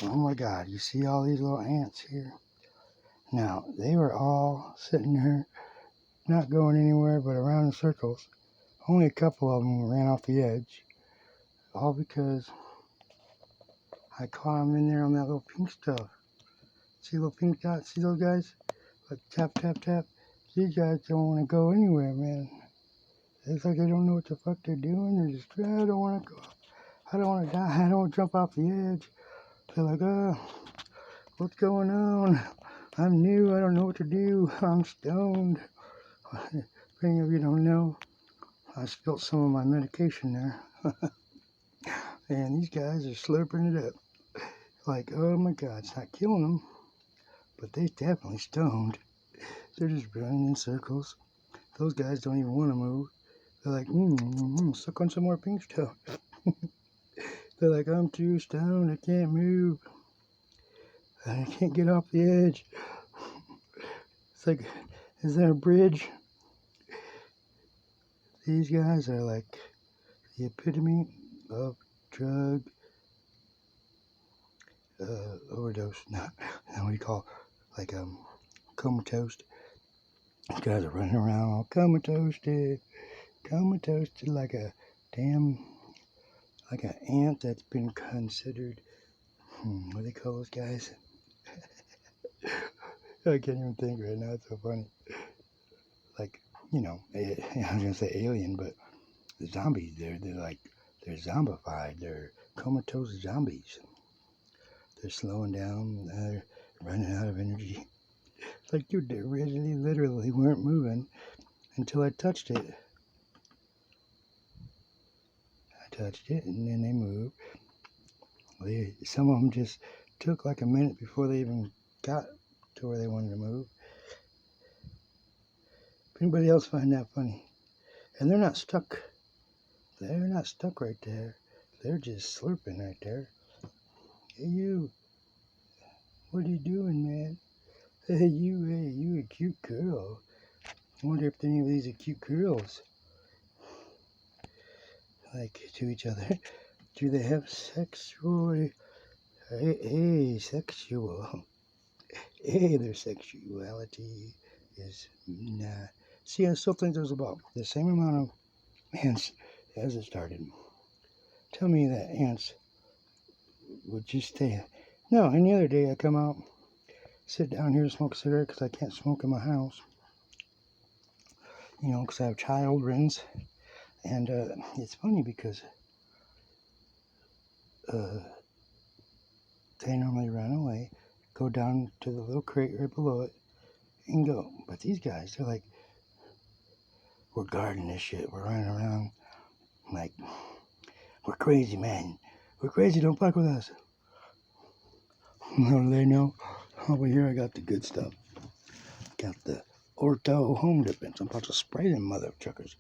Oh my God, you see all these little ants here? Now, they were all sitting there, not going anywhere but around in circles. Only a couple of them ran off the edge, all because I caught them in there on that little pink stuff. See little pink dots? See those guys? Like tap, tap, tap. These guys don't want to go anywhere, man. It's like they don't know what the fuck they're doing. They're just, I don't want to go. I don't want to die. I don't want to jump off the edge. They're like, what's going on? I'm new. I don't know what to do. I'm stoned. If any of you don't know, I spilled some of my medication there. And these guys are slurping it up. Like, oh my God, it's not killing them. But they're definitely stoned. They're just running in circles. Those guys don't even want to move. They're like, suck on some more pink stuff. They're like, I'm too stoned. I can't move. I can't get off the edge. It's like, is there a bridge? These guys are like the epitome of drug overdose. Not what do you call it? Like comatose. These guys are running around all comatose, like a damn, like an ant that's been considered. What do they call those guys? I can't even think right now. It's so funny. Like, you know, I was gonna say alien, but the zombies, they're zombified. They're comatose zombies. They're slowing down. They're running out of energy. It's like, dude, they really, literally weren't moving until I touched it. I touched it, and then they moved. Some of them just took like a minute before they even got to where they wanted to move. If anybody else find that funny? And they're not stuck. They're not stuck right there. They're just slurping right there. Hey, you. What are you doing, man? Hey, you a cute girl. I wonder if any of these are cute girls. Like, to each other. Do they have sexual... Hey, sexual. Hey, their sexuality is nah. See, I still think there's about the same amount of ants as it started. Tell me that ants would just stay. No, any other day I come out, sit down here to smoke a cigarette because I can't smoke in my house. You know, because I have children's. And it's funny because they normally run away, go down to the little crate right below it, and go. But these guys, they're like, we're guarding this shit. We're running around like, we're crazy, man. We're crazy. Don't fuck with us. How do they know? Over here, I got the good stuff. Got the ortho home defense. I'm about to spray them mother truckers.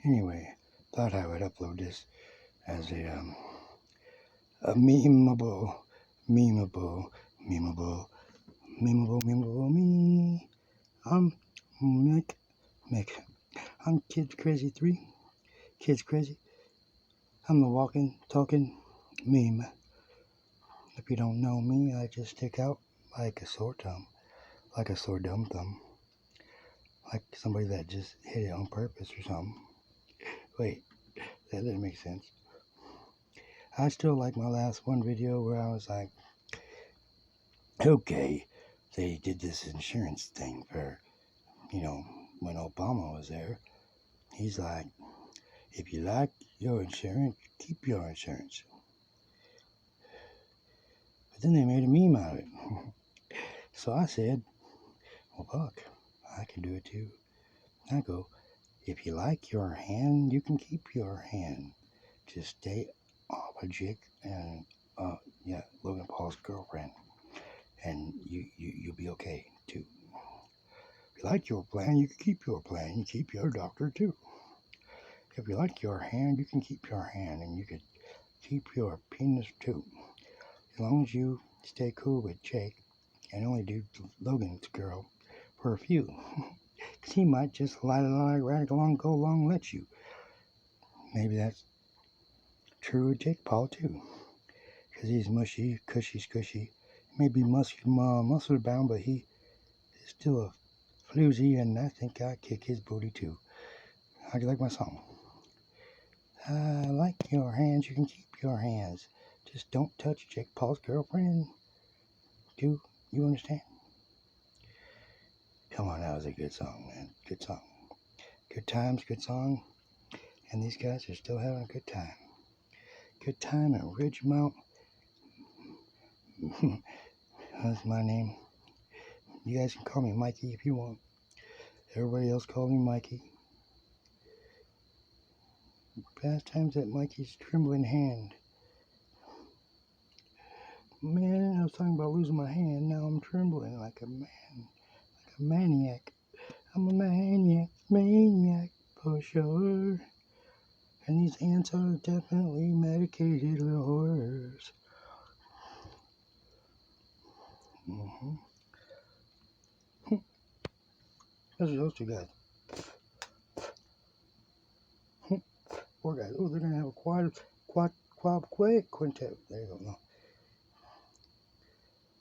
Anyway, thought I would upload this as a memeable me. I'm Mick. I'm Kids Crazy 3. Kids Crazy. I'm the walking, talking meme. If you don't know me, I just stick out like a sore thumb. Like a sore dumb thumb. Like somebody that just hit it on purpose or something. Wait, that didn't make sense. I still like my last one video where I was like, okay, they did this insurance thing for, you know, when Obama was there. He's like, if you like your insurance, keep your insurance. But then they made a meme out of it. So I said, well, fuck, I can do it too. I go, if you like your hand, you can keep your hand. Just stay off a jig and, Logan Paul's girlfriend. And you'll be okay too. If you like your plan, you can keep your plan. You keep your doctor too. If you like your hand, you can keep your hand, and you can keep your penis too. As long as you stay cool with Jake and only do Logan's girl for a few. Because he might just ride along, go along, let you. Maybe that's true with Jake Paul too. because he's mushy, cushy, squishy. Maybe muscle bound, but he is still a floozy, and I think I kick his booty too. How do you like my song? I like your hands, you can keep your hands. Just don't touch Jake Paul's girlfriend. Do you understand? Come on, that was a good song, man. Good song. Good times, good song. And these guys are still having a good time. Good time at Ridgemount. That's my name. You guys can call me Mikey if you want. Everybody else call me Mikey. Pastimes at Mikey's trembling hand. Man, I was talking about losing my hand. Now I'm trembling like a man. Like a maniac. I'm a maniac for sure. And these ants are definitely medicated little horrors. Those are those two guys. Four guys. Oh, they're gonna have a quintet. There you go. No.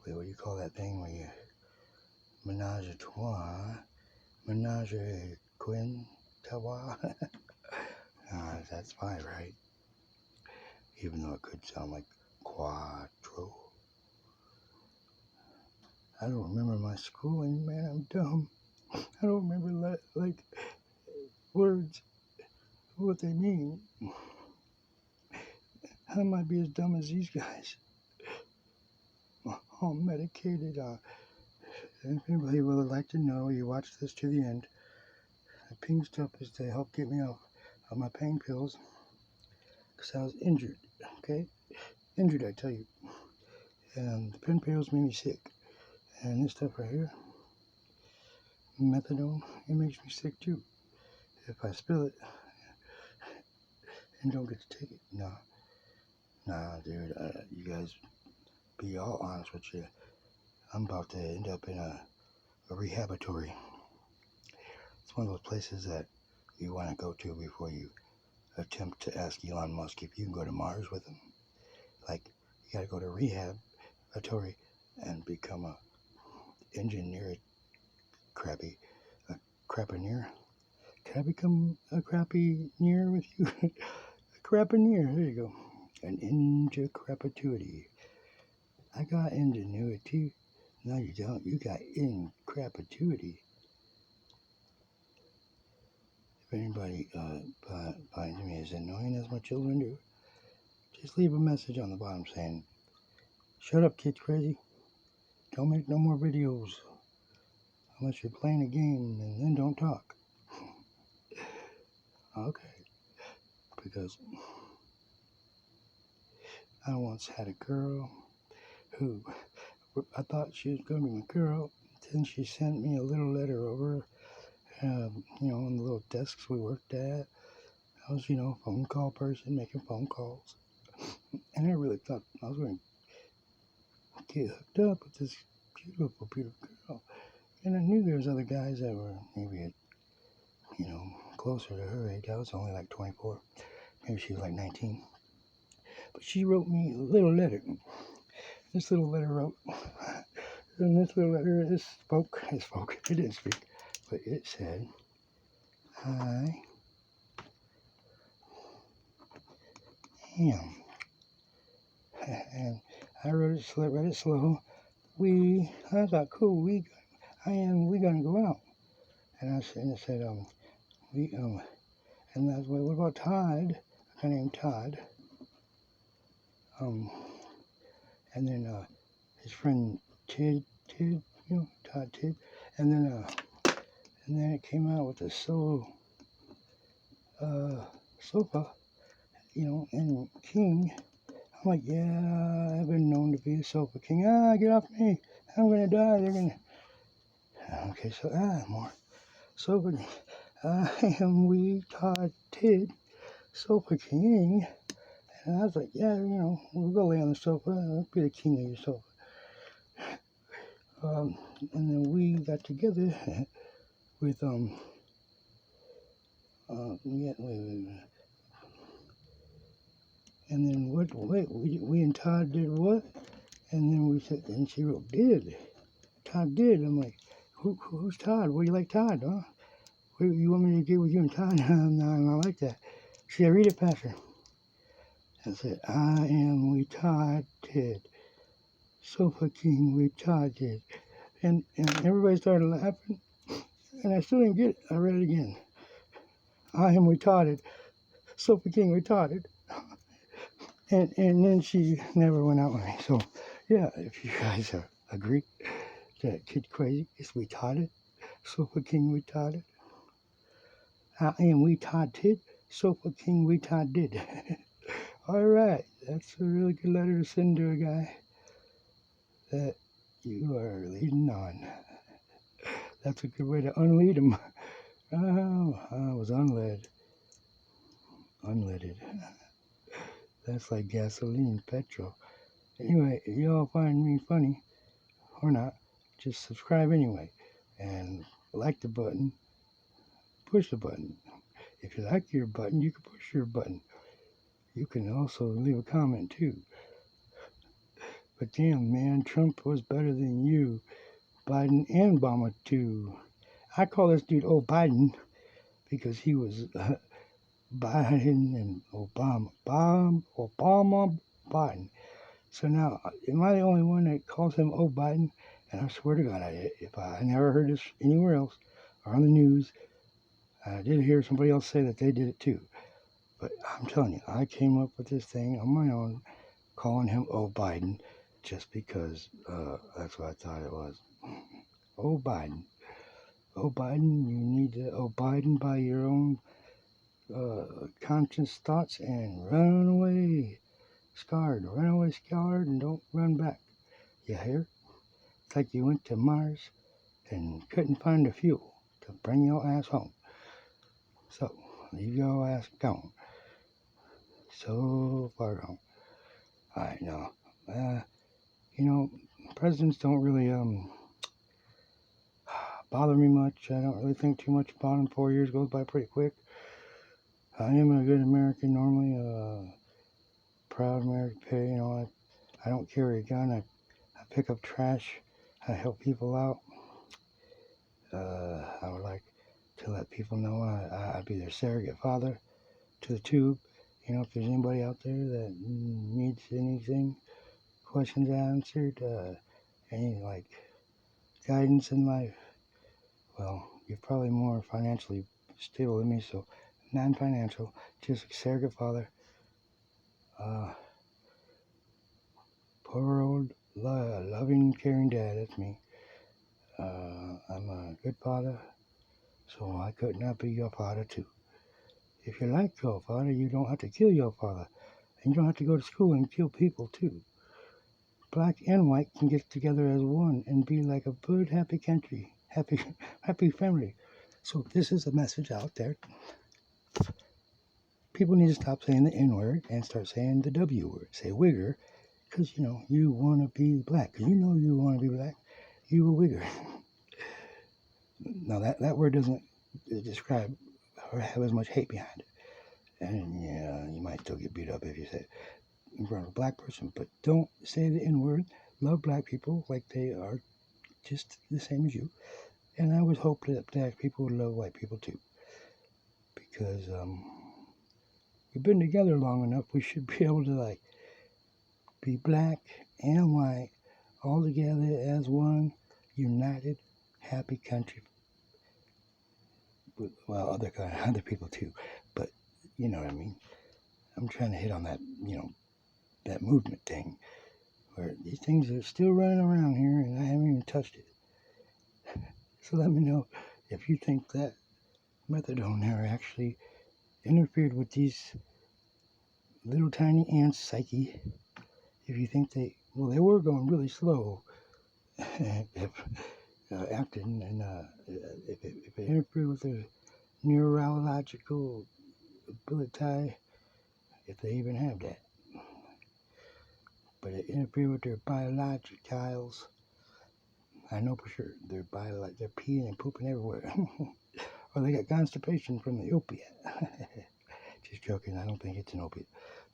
Wait, what do you call that thing where you menage a trois? Menage a quintawa? That's five, right? Even though it could sound like quattro. I don't remember my schooling, man. I'm dumb. I don't remember like words, what they mean. I might be as dumb as these guys. All medicated. If anybody would like to know, you watch this to the end. The pink stuff is to help get me off of my pain pills. Because I was injured, okay? Injured, I tell you. And the pain pills made me sick. And this stuff right here, methadone, it makes me sick too. If I spill it and don't get to take it. Nah, dude, you guys, be all honest with you. I'm about to end up in a rehabatory. It's one of those places that you want to go to before you attempt to ask Elon Musk if you can go to Mars with him. Like, you gotta go to rehabatory and become a engineer crappineer. Can I become a crappineer with you? A crappineer, there you go. An incapability. I got ingenuity. No, you don't. You got incapability. If anybody finds me as annoying as my children do, just leave a message on the bottom saying, "Shut up, kids crazy. Don't make no more videos unless you're playing a game, and then don't talk." Okay. Because I once had a girl who I thought she was going to be my girl. Then she sent me a little letter over, on the little desks we worked at. I was, a phone call person making phone calls. And I really thought I was going to get hooked up with this beautiful, beautiful girl. And I knew there was other guys that were maybe, closer to her age. I was only like 24. Maybe she was like 19. But she wrote me a little letter. This little letter wrote, and this little letter, it spoke, it didn't speak, but it said, "I am," and I read it slow, I thought, cool, we gonna go out, and it said, and that's what about Todd, a guy named Todd, and then, his friend Tid, Todd Tid, and then it came out with a solo, sofa, and king. I'm like, yeah, I've been known to be a sofa king. Get off me. I'm gonna die. They're gonna. Okay, so, more. Sofa king. I am Todd Tid, sofa king. And I was like, yeah, we'll go lay on the sofa. I'll be the king of your sofa. And then we got together with, And then we and Todd did what? And then we said, and she wrote, did. Todd did. I'm like, who's Todd? What do you like Todd, huh? What, you want me to get with you and Todd? No, I'm not like that. She said, read it faster. And said, I am retarded. Sofa King retarded. And everybody started laughing. And I still didn't get it. I read it again. I am retarded. Sofa King retarded. And then she never went out with me. So, yeah, if you guys agree that Kid Crazy is retarded, Sofa King retarded. I am retarded. Sofa King retarded. All right, that's a really good letter to send to a guy that you are leading on. That's a good way to unlead him. Oh, I was unleaded. That's like gasoline, petrol. Anyway, if y'all find me funny or not, just subscribe anyway. And like the button, push the button. If you like your button, you can push your button. You can also leave a comment too. But damn, man, Trump was better than you. Biden and Obama too. I call this dude Biden because he was Biden and Obama. Obama, Biden. So now, am I the only one that calls him Biden? And I swear to God, if I never heard this anywhere else or on the news, I did hear somebody else say that they did it too. But I'm telling you, I came up with this thing on my own, calling him Biden, just because that's what I thought it was. Biden. Biden, you need to Biden by your own conscious thoughts and run away scarred. Run away scarred and don't run back. You hear? It's like you went to Mars and couldn't find the fuel to bring your ass home. So, leave your ass gone. So far gone. Alright, now, presidents don't really bother me much. I don't really think too much about them. 4 years goes by pretty quick. I am a good American normally, proud American. I don't carry a gun. I pick up trash. I help people out. I would like to let people know I'd be their surrogate father to the tube. If there's anybody out there that needs anything, questions answered, any guidance in life, well, you're probably more financially stable than me, so non-financial, just surrogate father. Poor old loving, caring dad, that's me. I'm a good father, so I could not be your father too. If you like your father, you don't have to kill your father. And you don't have to go to school and kill people too. Black and white can get together as one and be like a good, happy country, happy family. So this is a message out there. People need to stop saying the N-word and start saying the W word. Say wigger, because you want to be black. Because you want to be black. You a wigger. Now that word doesn't describe or have as much hate behind it. And yeah, you might still get beat up if you say it in front of a black person, but don't say the N-word. Love black people like they are just the same as you. And I would hope that black people would love white people too. Because we've been together long enough, we should be able to be black and white all together as one united, happy country. Well, other people too, but you know what I mean. I'm trying to hit on that, that movement thing, where these things are still running around here and I haven't even touched it. So let me know if you think that methadone there actually interfered with these little tiny ants' psyche. If you think they were going really slow, if acting, and if it interfered with their neurological ability, if they even have that. But it interfered with their biologicals. I know for sure they're peeing and pooping everywhere. Or they got constipation from the opiate. Just joking, I don't think it's an opiate.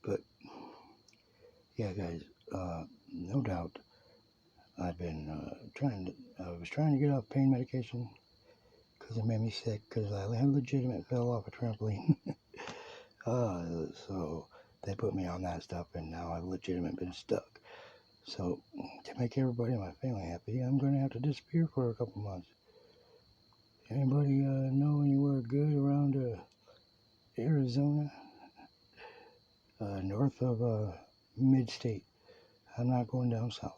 But Yeah, guys, no doubt I've been I was trying to get off pain medication because it made me sick because I legitimate fell off a trampoline. So they put me on that stuff and now I've legitimate been stuck. So to make everybody in my family happy, I'm going to have to disappear for a couple months. Anybody know anywhere good around Arizona? North of mid-state. I'm not going down south.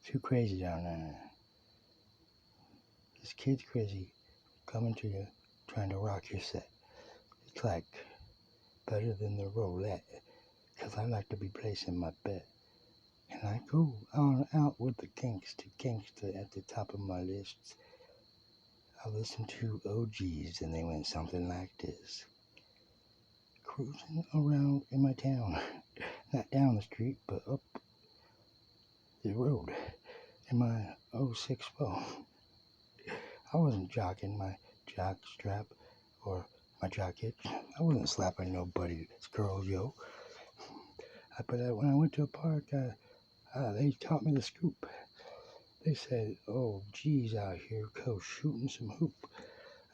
Too crazy down there. This kid's crazy coming to you, trying to rock your set. It's like better than the roulette, because I like to be placing my bet. And I go on out with the gangsta at the top of my list. I listen to OGs and they went something like this. Cruising around in my town, not down the street, but up the road in my '06 Bo. I wasn't jocking my jock strap or my jock hitch. I wasn't slapping nobody's girl, yo. But when I went to a park, they taught me the scoop. They said, "Oh, geez, out here, go shooting some hoop."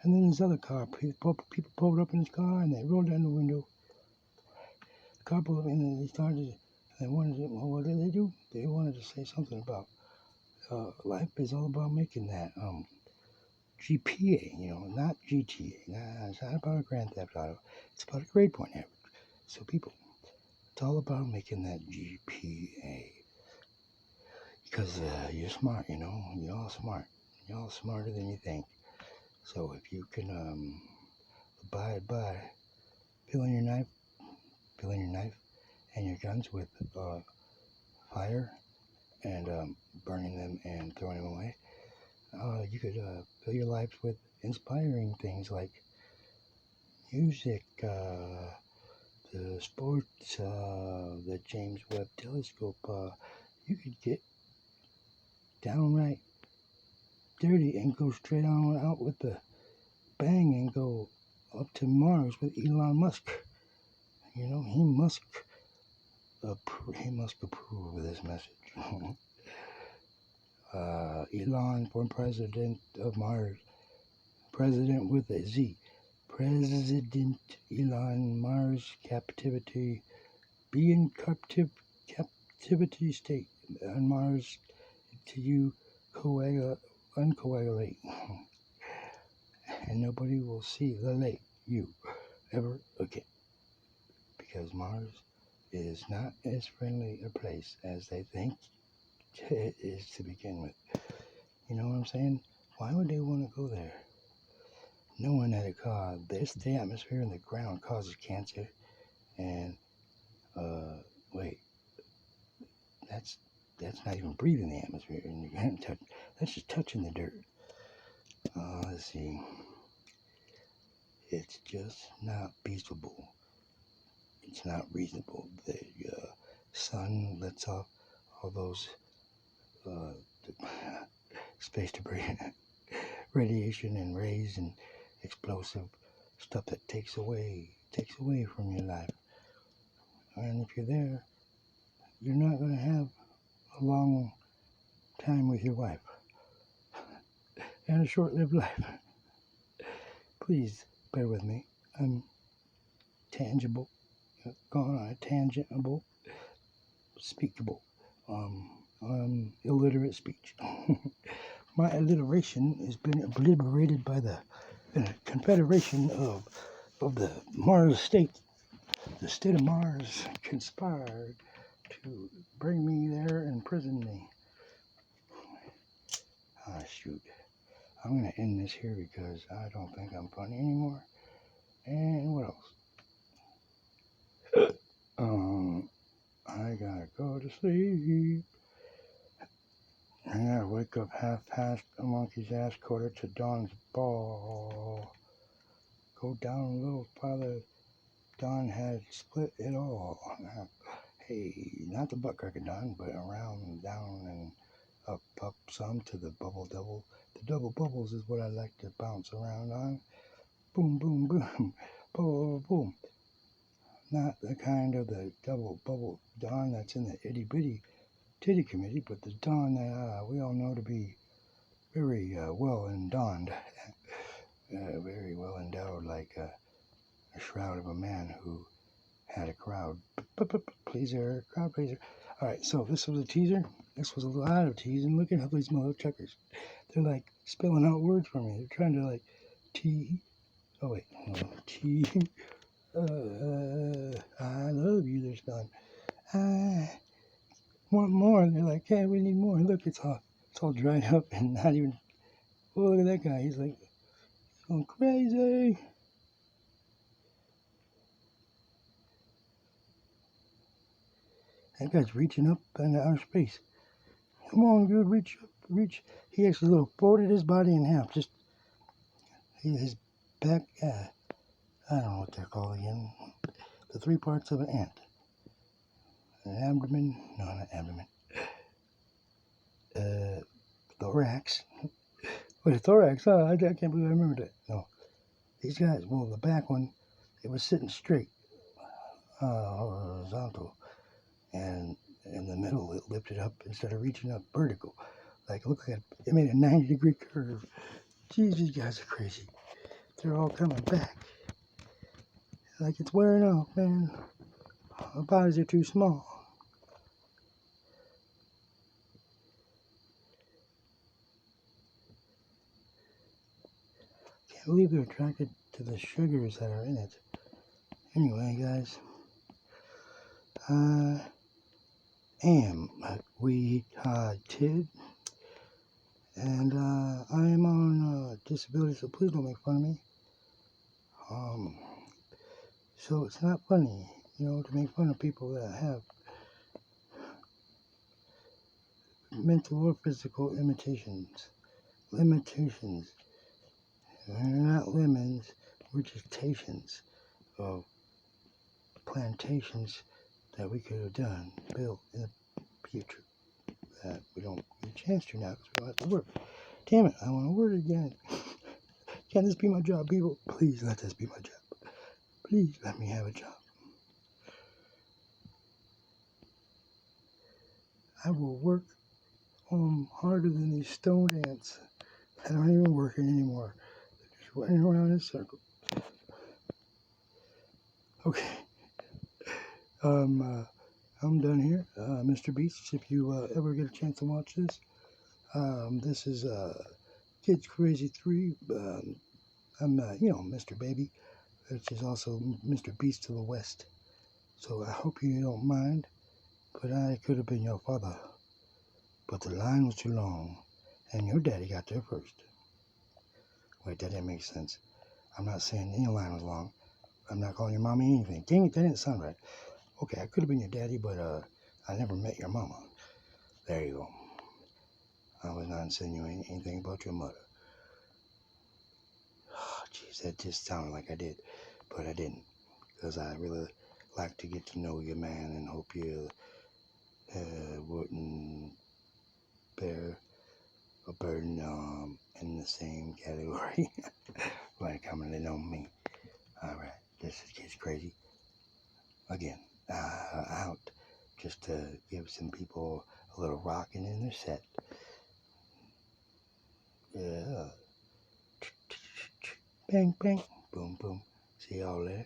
And then this other car, people pulled up in his car and they rolled down the window. The car pulled up and they started, they wanted to, well, what did they do? They wanted to say something about life is all about making that GPA, not GTA. Nah, it's not about a Grand Theft Auto. It's about a grade point average. So people, it's all about making that GPA. Because you're smart, you're all smart. You're all smarter than you think. So if you can abide by filling your knife and your guns with fire and burning them and throwing them away, you could fill your lives with inspiring things like music, the sports, the James Webb Telescope. You could get downright dirty and go straight on out with the bang and go up to Mars with Elon Musk. He must approve of this message. Elon for president of Mars. President with a Z. President Elon Mars captivity. Be in captivity state on Mars till you uncoagulate. And nobody will see the late you ever again. Because Mars is not as friendly a place as they think it is to begin with. You know what I'm saying? Why would they want to go there? Knowing that the atmosphere and the ground causes cancer, and wait, that's not even breathing the atmosphere, and you can't touch. That's just touching the dirt. Let's see. It's just not feasible. It's not reasonable. The sun lets off all those space debris, radiation, and rays, and explosive stuff that takes away from your life. And if you're there, you're not going to have a long time with your wife and a short-lived life. Please bear with me. I'm tangible, gone on a tangentable, speakable, illiterate speech. My alliteration has been obliterated by the Confederation of the Mars state. The state of Mars conspired to bring me there and imprison me. Ah, shoot. I'm going to end this here because I don't think I'm funny anymore. And what else? I gotta go to sleep. I gotta wake up half past a monkey's ass, quarter to dawn's ball. Go down a little farther. Dawn had split it all. Hey, not the butt crack of dawn, but around, down, and up some to the bubble double. The double bubbles is what I like to bounce around on. Boom, boom, boom. Boom, boom. Not the kind of the double bubble Don that's in the itty bitty titty committee, but the Don that we all know to be very well endowed, very well endowed, like a shroud of a man who had a crowd pleaser, crowd pleaser. All right, so this was a teaser. This was a lot of teasing. Look at how these motherfuckers, they're like spelling out words for me. They're trying to like T. Oh wait, no, T. I love you. They're spelling. I want more. They're like, hey, we need more. Look, it's all dried up and not even. Oh, look at that guy. He's like going crazy. That guy's reaching up into outer space. Come on, dude, reach up, reach. He actually folded his body in half. Just his back. I don't know what they're called again. The three parts of an ant. An abdomen. No, not abdomen. Thorax. Wait, thorax. Oh, I can't believe I remembered that. No, these guys. Well, the back one, it was sitting straight, horizontal, and in the middle it lifted up instead of reaching up vertical. Like, look at it. It made a 90-degree curve. Jeez, these guys are crazy. They're all coming back. Like, it's wearing off, man. Our bodies are too small. Can't believe they're attracted to the sugars that are in it. Anyway, guys, I am retarded, and I am on disability, so please don't make fun of me. So it's not funny, to make fun of people that have mental or physical limitations. They're not lemons, we're just tations of plantations that we could have done, built in the future, that we don't get a chance to now because we don't have to work. Damn it, I want to work again. Can this be my job, people? Please let this be my job. Please let me have a job. I will work harder than these stone ants that aren't even working anymore. They're just running around in circles. Okay. I'm done here. Mr. Beast, if you ever get a chance to watch this, this is Kids Crazy 3. I'm, Mr. Baby, which is also Mr. Beast to the West. So I hope you don't mind, but I could have been your father. But the line was too long, and your daddy got there first. Wait, that didn't make sense. I'm not saying any line was long. I'm not calling your mommy anything. Dang it, that didn't sound right. Okay, I could have been your daddy, but I never met your mama. There you go. I was not insinuating anything about your mother. Oh, jeez, that just sounded like I did, but I didn't, because I really like to get to know you, man, and hope you wouldn't bear a burden in the same category like coming to know me. Alright, this is Kids Crazy. Again, out just to give some people a little rocking in their set. Yeah. Bang, bang, boom, boom. See y'all later.